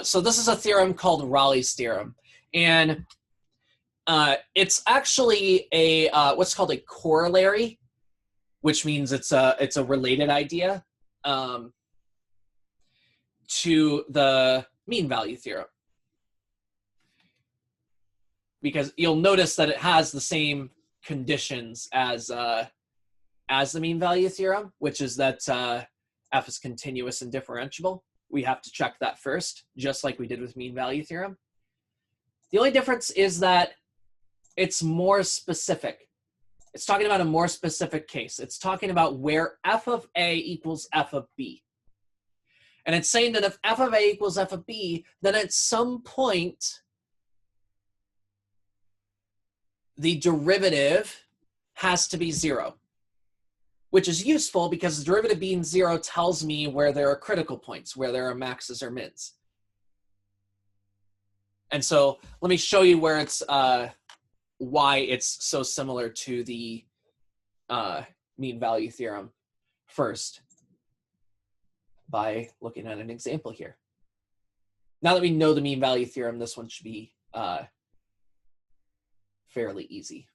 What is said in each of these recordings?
So this is a theorem called Rolle's theorem, and it's actually a what's called a corollary, which means it's a related idea to the mean value theorem, because you'll notice that it has the same conditions as the mean value theorem, which is that f is continuous and differentiable. We have to check that first, just like we did with mean value theorem. The only difference is that it's more specific. It's talking about a more specific case. It's talking about where f of a equals f of b. And it's saying that if f of a equals f of b, then at some point, the derivative has to be 0, which is useful because the derivative being 0 tells me where there are critical points, where there are maxes or mins. And so let me show you where it's why it's so similar to the mean value theorem first, by looking at an example here. Now that we know the mean value theorem, this one should be fairly easy.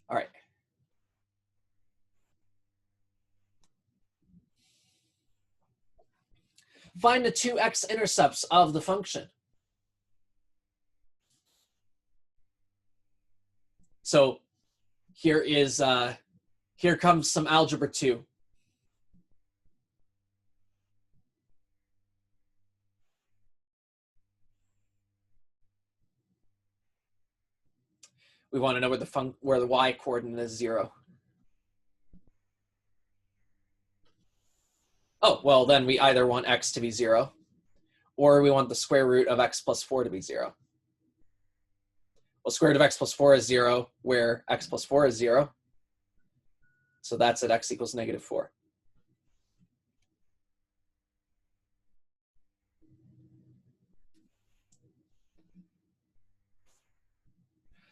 All right. Find the two x-intercepts of the function. So here comes some algebra 2. We want to know where the y coordinate is 0. Oh, well, then we either want x to be 0, or we want the square root of x plus 4 to be 0. Well, square root of x plus 4 is 0, where x plus 4 is 0. So that's at x equals -4.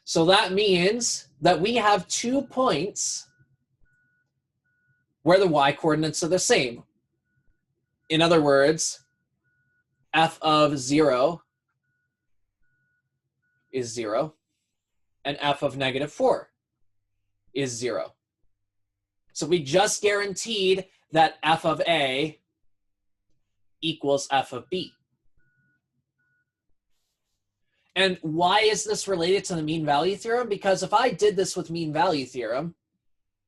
So that means that we have 2 points where the y coordinates are the same. In other words, f of 0 is 0, and f of -4 is 0. So we just guaranteed that f of a equals f of b. And why is this related to the mean value theorem? Because if I did this with mean value theorem,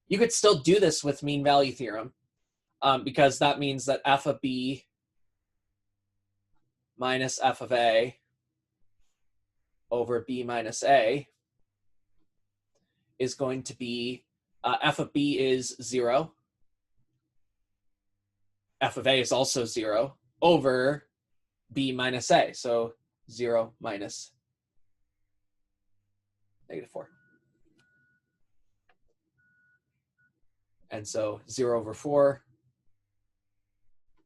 you could still do this with mean value theorem, because that means that f of b minus f of a over b minus a is going to be, f of b is 0. F of a is also 0 over b minus a. So 0 minus -4. And so 0 over 4,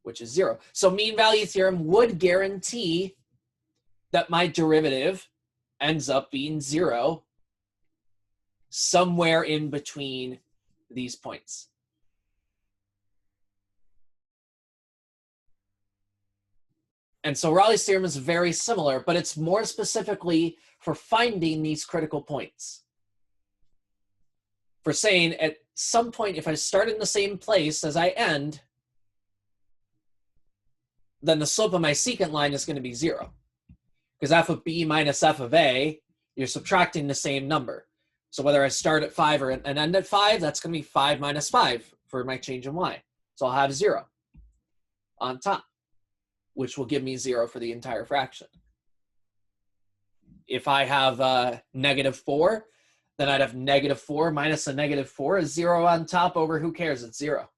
which is 0. So mean value theorem would guarantee that my derivative ends up being 0 somewhere in between these points. And so Rolle's theorem is very similar, but it's more specifically for finding these critical points. For saying at some point, if I start in the same place as I end, then the slope of my secant line is going to be 0. Because f of b minus f of a, you're subtracting the same number. So whether I start at 5 and end at 5, that's going to be 5 minus 5 for my change in y. So I'll have 0 on top, which will give me 0 for the entire fraction. If I have -4, then I'd have -4 minus a -4 is 0 on top over who cares, it's 0.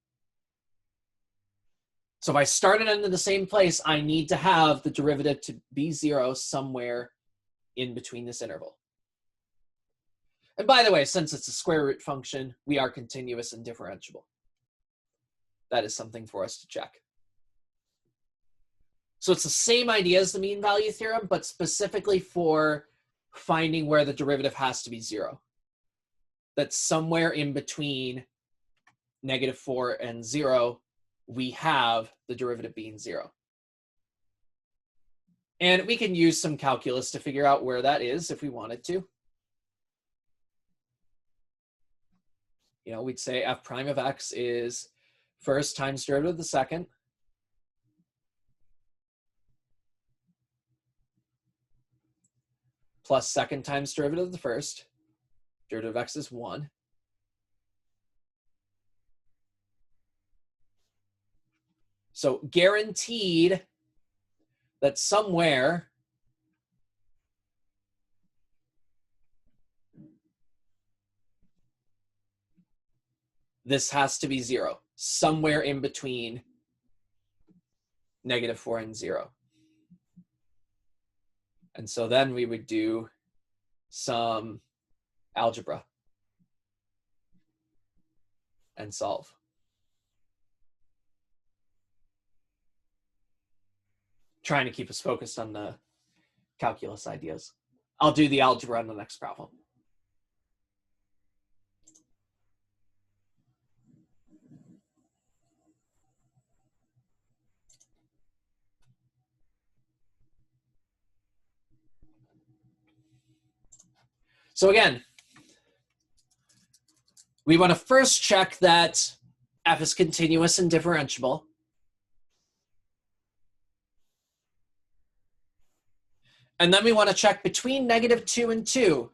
So if I started into the same place, I need to have the derivative to be 0 somewhere in between this interval. And by the way, since it's a square root function, we are continuous and differentiable. That is something for us to check. So it's the same idea as the mean value theorem, but specifically for finding where the derivative has to be 0. That's somewhere in between -4 and 0, we have the derivative being 0. And we can use some calculus to figure out where that is if we wanted to. You know, we'd say f prime of x is first times derivative of the second plus second times derivative of the first. Derivative of x is 1. So guaranteed that somewhere this has to be 0, somewhere in between -4 and 0. And so then we would do some algebra and solve. Trying to keep us focused on the calculus ideas. I'll do the algebra on the next problem. So again, we want to first check that f is continuous and differentiable. And then we want to check between -2 and 2.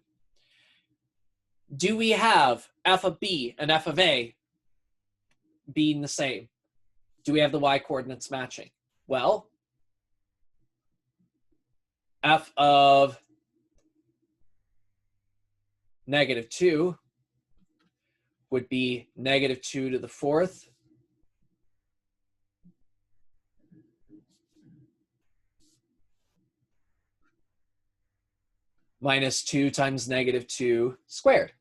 Do we have f of b and f of a being the same? Do we have the y coordinates matching? Well, f of -2 would be -2 to the 4th minus 2 times -2 squared,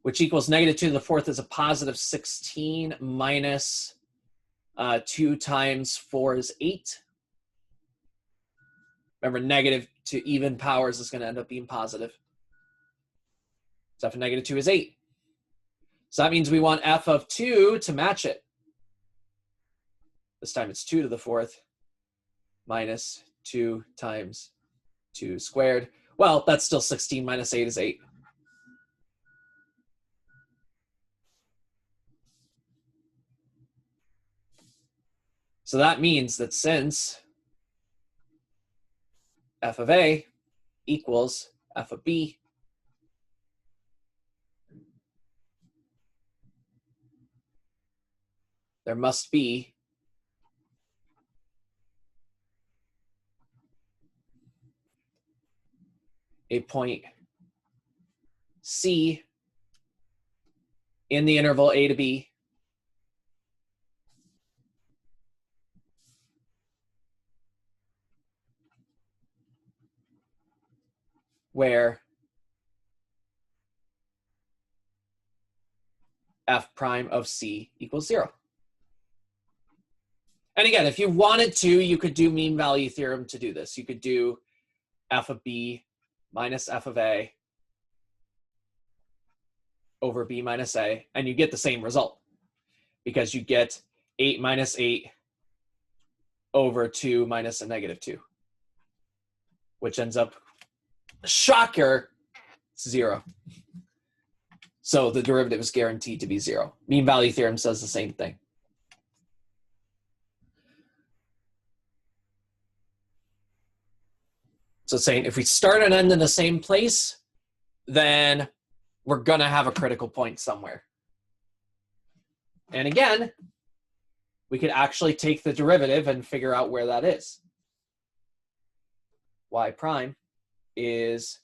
which equals -2 to the 4th is a positive 16 minus 2 times 4 is 8. Remember, negative to even powers is going to end up being positive. So f of -2 is 8. So that means we want f of 2 to match it. This time it's 2 to the 4th minus 2 times 2 squared. Well, that's still 16 minus 8 is 8. So that means that since f of a equals f of b, there must be a point C in the interval a to b where f prime of c equals 0. And again, if you wanted to, you could do mean value theorem to do this. You could do f of b minus f of a over b minus a, and you get the same result because you get 8 minus 8 over 2 minus a -2, which ends up, shocker, 0. So the derivative is guaranteed to be 0. Mean value theorem says the same thing. So it's saying if we start and end in the same place, then we're going to have a critical point somewhere. And again, we could actually take the derivative and figure out where that is. Y prime is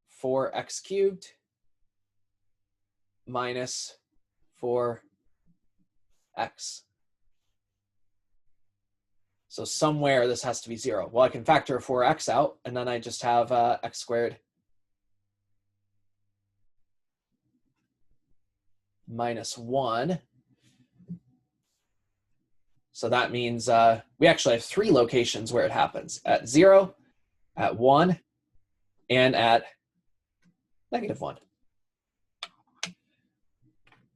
4x cubed minus 4x. So somewhere this has to be 0. Well, I can factor 4x out, and then I just have x squared minus 1. So that means we actually have 3 locations where it happens: at 0, at 1, and at -1.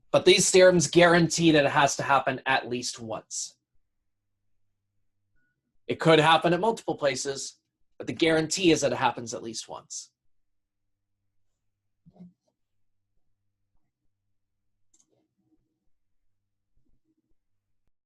But these theorems guarantee that it has to happen at least once. It could happen at multiple places, but the guarantee is that it happens at least once.